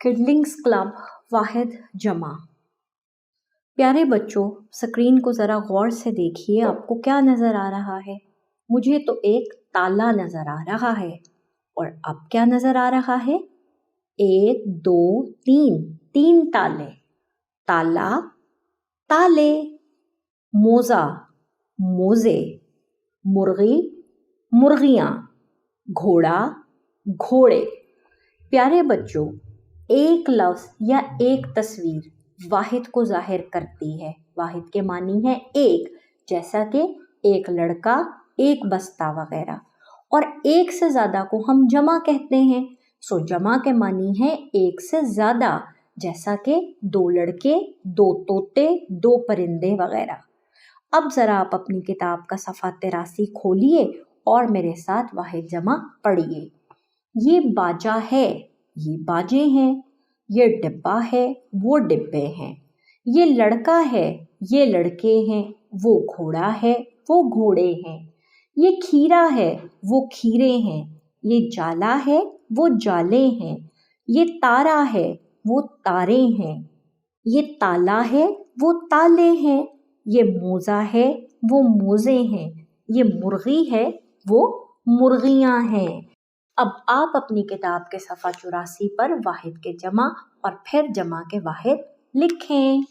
किडलिंग्स club वाहिद जमा। प्यारे बच्चों, स्क्रीन को ज़रा गौर से देखिए, आपको क्या नज़र आ रहा है? मुझे तो एक ताला नज़र आ रहा है। और अब क्या नज़र आ रहा है? 1 2 3, 3 ताले। ताला, ताले। मोज़ा, मोज़े। मुर्गी, मुर्गियाँ। घोड़ा, घोड़े। प्यारे बच्चों, एक लफ्ज़ या एक तस्वीर वाहिद को ज़ाहिर करती है। वाहिद के मानी है एक, जैसा कि एक लड़का, एक बस्ता वगैरह। और एक से ज़्यादा को हम जमा कहते हैं। सो जमा के मानी है एक से ज़्यादा, जैसा कि 2 लड़के, 2 तोते, 2 परिंदे वगैरह। अब ज़रा आप अपनी किताब का सफ़ा 83 खोलिए और मेरे साथ वाहिद जमा पढ़िए। ये बाजा है, ये बाजे हैं। ये डिब्बा है, वो डिब्बे हैं। ये लड़का है, ये लड़के हैं। वो घोड़ा है, वो घोड़े हैं। ये खीरा है, वो खीरे हैं। ये जाला है, वो जाले हैं। ये तारा है, वो तारे हैं। ये ताला है, वो ताले हैं। ये मोज़ा है, वो मोज़े हैं। ये मुर्गी है, वो मुर्गियाँ हैं। अब आप अपनी किताब के सफ़ा 84 पर वाहिद के जमा और फिर जमा के वाहिद लिखें।